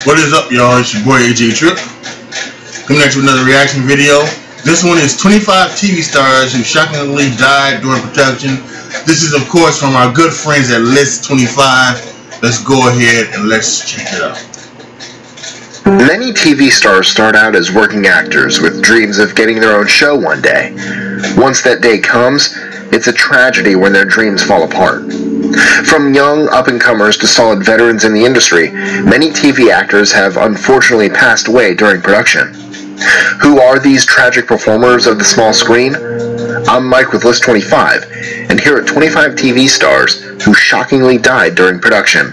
What is up, y'all? It's your boy AJ Trip, coming at you with another reaction video. This one is 25 TV stars who shockingly died during production. This is, of course, from our good friends at List 25. Let's go ahead and let's check it out. Many TV stars start out as working actors with dreams of getting their own show one day. Once that day comes, it's a tragedy when their dreams fall apart. From young up-and-comers to solid veterans in the industry, many TV actors have unfortunately passed away during production. Who are these tragic performers of the small screen? I'm Mike with List 25, and here are 25 TV stars who shockingly died during production.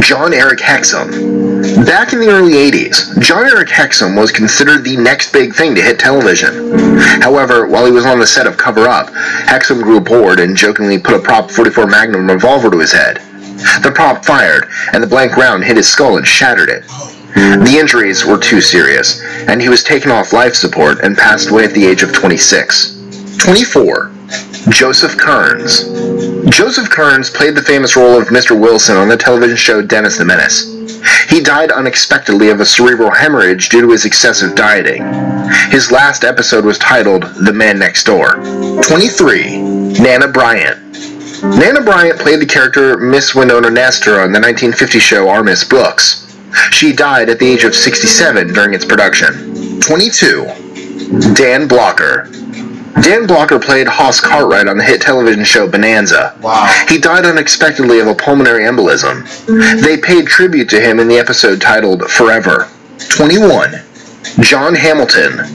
John Eric Hexum. Back in the early 80s, John Eric Hexum was considered the next big thing to hit television. However, while he was on the set of Cover Up, Hexum grew bored and jokingly put a Prop 44 Magnum revolver to his head. The prop fired, and the blank round hit his skull and shattered it. The injuries were too serious, and he was taken off life support and passed away at the age of 26. 24. Joseph Kearns. Joseph Kearns played the famous role of Mr. Wilson on the television show Dennis the Menace. He died unexpectedly of a cerebral hemorrhage due to his excessive dieting. His last episode was titled The Man Next Door. 23. Nana Bryant. Nana Bryant played the character Miss Winona Nestor on the 1950 show Our Miss Brooks. She died at the age of 67 during its production. 22. Dan Blocker. Dan Blocker played Hoss Cartwright on the hit television show Bonanza. Wow. He died unexpectedly of a pulmonary embolism. They paid tribute to him in the episode titled Forever. 21. John Hamilton.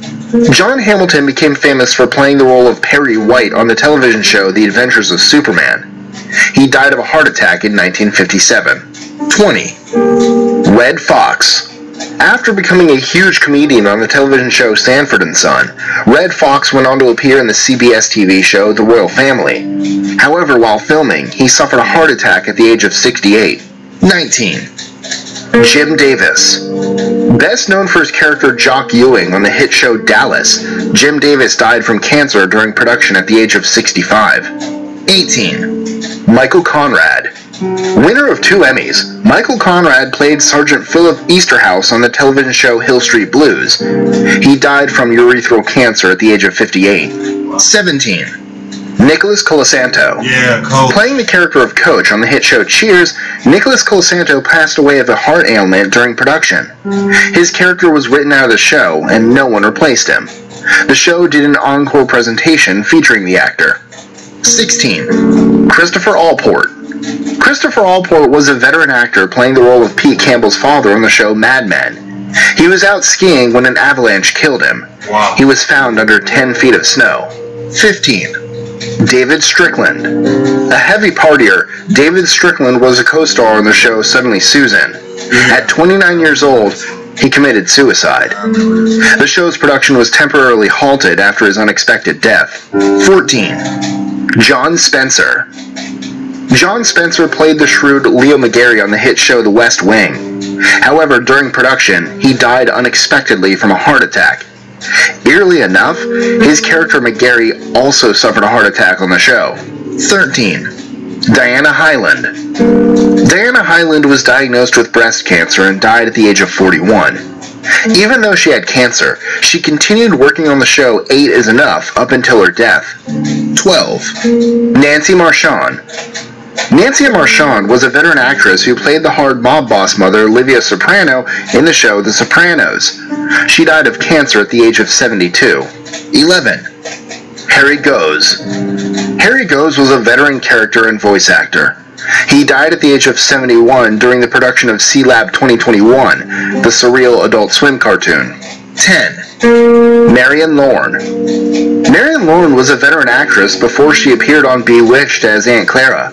John Hamilton became famous for playing the role of Perry White on the television show The Adventures of Superman. He died of a heart attack in 1957. 20. Redd Foxx. After becoming a huge comedian on the television show Sanford and Son, Redd Foxx went on to appear in the CBS TV show The Royal Family. However, while filming, he suffered a heart attack at the age of 68. 19. Jim Davis. Best known for his character Jock Ewing on the hit show Dallas, Jim Davis died from cancer during production at the age of 65. 18. Michael Conrad. Winner of 2 Emmys, Michael Conrad played Sergeant Philip Easterhouse on the television show Hill Street Blues. He died from urethral cancer at the age of 58. 17. Nicholas Colasanto. Playing the character of Coach on the hit show Cheers, Nicholas Colasanto passed away of a heart ailment during production. His character was written out of the show, and no one replaced him. The show did an encore presentation featuring the actor. 16. Christopher Allport. Christopher Allport was a veteran actor playing the role of Pete Campbell's father on the show Mad Men. He was out skiing when an avalanche killed him. Wow. He was found under 10 feet of snow. 15. David Strickland. A heavy partier, David Strickland was a co-star on the show Suddenly Susan. At 29 years old, he committed suicide. The show's production was temporarily halted after his unexpected death. 14. John Spencer. John Spencer played the shrewd Leo McGarry on the hit show The West Wing. However, during production, he died unexpectedly from a heart attack. Eerily enough, his character McGarry also suffered a heart attack on the show. 13. Diana Hyland. Diana Hyland was diagnosed with breast cancer and died at the age of 41. Even though she had cancer, she continued working on the show 8 is Enough up until her death. 12. Nancy Marchand. Nancy Marchand was a veteran actress who played the hard mob boss mother Livia Soprano in the show The Sopranos. She died of cancer at the age of 72. 11. Harry Goes. Harry Goes was a veteran character and voice actor. He died at the age of 71 during the production of C-Lab 2021, the surreal Adult Swim cartoon. 10. Marion Lorne. Marion Lorne was a veteran actress before she appeared on Bewitched as Aunt Clara.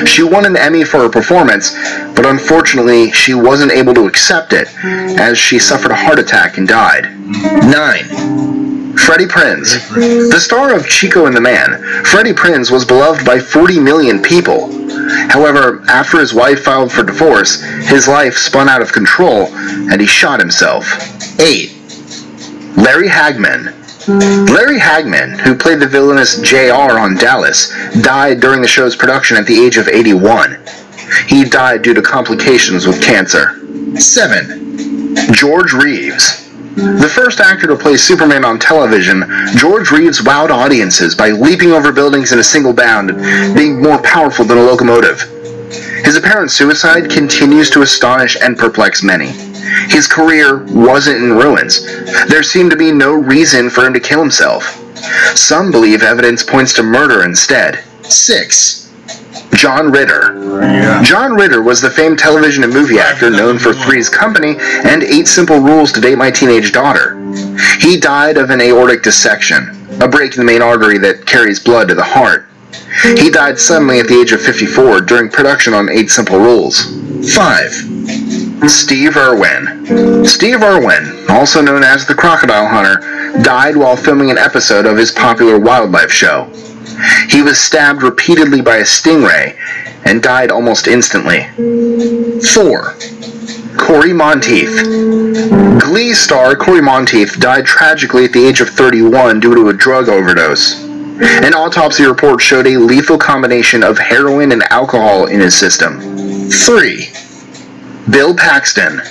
She won an Emmy for her performance, but unfortunately she wasn't able to accept it, as she suffered a heart attack and died. 9. Freddie Prinze. The star of Chico and the Man, Freddie Prinze was beloved by 40 million people. However, after his wife filed for divorce, his life spun out of control, and he shot himself. 8. Larry Hagman. Larry Hagman, who played the villainous JR on Dallas, died during the show's production at the age of 81. He died due to complications with cancer. 7. George Reeves. The first actor to play Superman on television, George Reeves wowed audiences by leaping over buildings in a single bound and being more powerful than a locomotive. His apparent suicide continues to astonish and perplex many. His career wasn't in ruins. There seemed to be no reason for him to kill himself. Some believe evidence points to murder instead. 6. John Ritter. John Ritter was the famed television and movie actor known for Three's Company and 8 Simple Rules to Date My Teenage Daughter. He died of an aortic dissection, a break in the main artery that carries blood to the heart. He died suddenly at the age of 54 during production on 8 Simple Rules. 5. Steve Irwin. Steve Irwin, also known as the Crocodile Hunter, died while filming an episode of his popular wildlife show. He was stabbed repeatedly by a stingray and died almost instantly. 4. Corey Monteith. Glee star Corey Monteith died tragically at the age of 31 due to a drug overdose. An autopsy report showed a lethal combination of heroin and alcohol in his system. 3. Bill Paxton.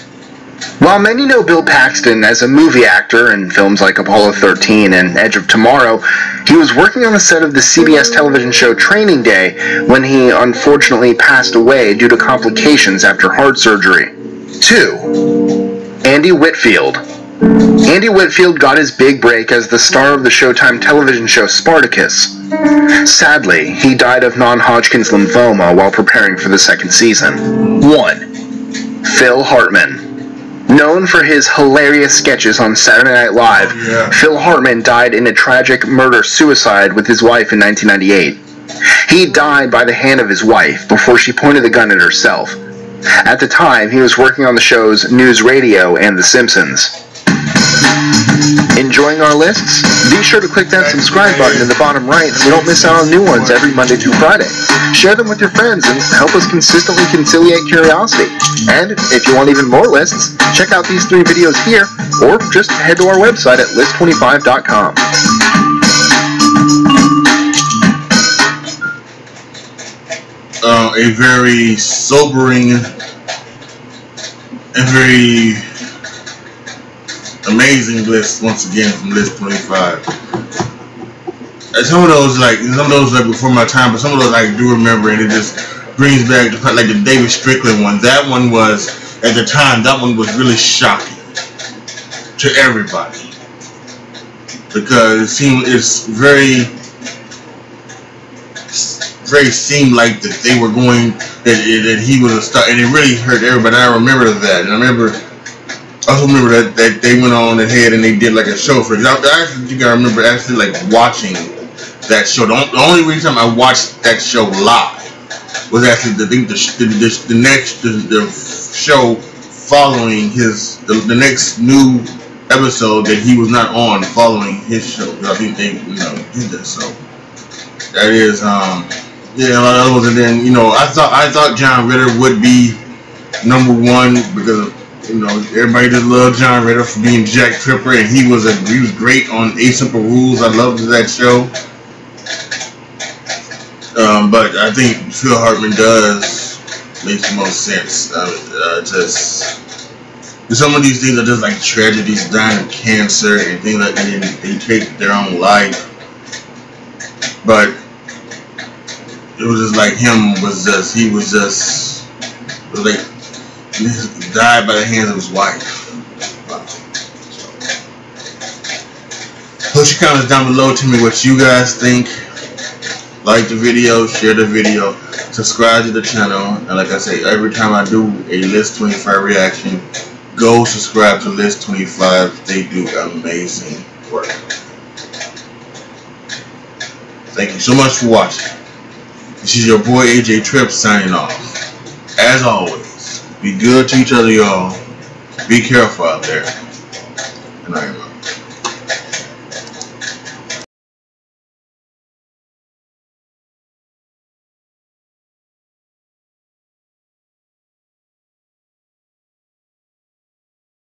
While many know Bill Paxton as a movie actor in films like Apollo 13 and Edge of Tomorrow, he was working on the set of the CBS television show Training Day when he unfortunately passed away due to complications after heart surgery. 2. Andy Whitfield. Andy Whitfield got his big break as the star of the Showtime television show Spartacus. Sadly, he died of non-Hodgkin's lymphoma while preparing for the second season. 1. Phil Hartman. Known for his hilarious sketches on Saturday Night Live, Phil Hartman died in a tragic murder-suicide with his wife in 1998. He died by the hand of his wife before she pointed the gun at herself. At the time, he was working on the shows News Radio and The Simpsons. Enjoying our lists? Be sure to click that subscribe button in the bottom right so you don't miss out on new ones every Monday through Friday. Share them with your friends and help us consistently conciliate curiosity. And if you want even more lists, check out these 3 videos here, or just head to our website at list25.com. A very sobering and very amazing list once again from List 25. Some of those like before my time, but some of those I do remember, and it just brings back like the David Strickland one. That one was, at the time, that one was really shocking to everybody because it's very seemed like that they were going that he was a star, and it really hurt everybody. I remember that, and I also remember that they went on ahead and they did like a show for example. I actually think I remember actually like watching that show. The only reason I watched that show live was actually the show following the next new episode that he was not on following his show. I think they did that. So that is yeah, a lot of others. And then I thought John Ritter would be number 1 because everybody just loved John Ritter for being Jack Tripper, and he was great on 8 Simple Rules. I loved that show. But I think Phil Hartman makes the most sense. Just some of these things are just like tragedies, dying of cancer and things like that, and they take their own life. But it was just like he died by the hands of his wife. Wow. Put your comments down below. Tell me what you guys think. Like the video, share the video, subscribe to the channel, and like I say, every time I do a List 25 reaction, go subscribe to List 25. They do amazing work. Thank you so much for watching. This is your boy AJ Tripp signing off. As always, be good to each other, y'all. Be careful out there.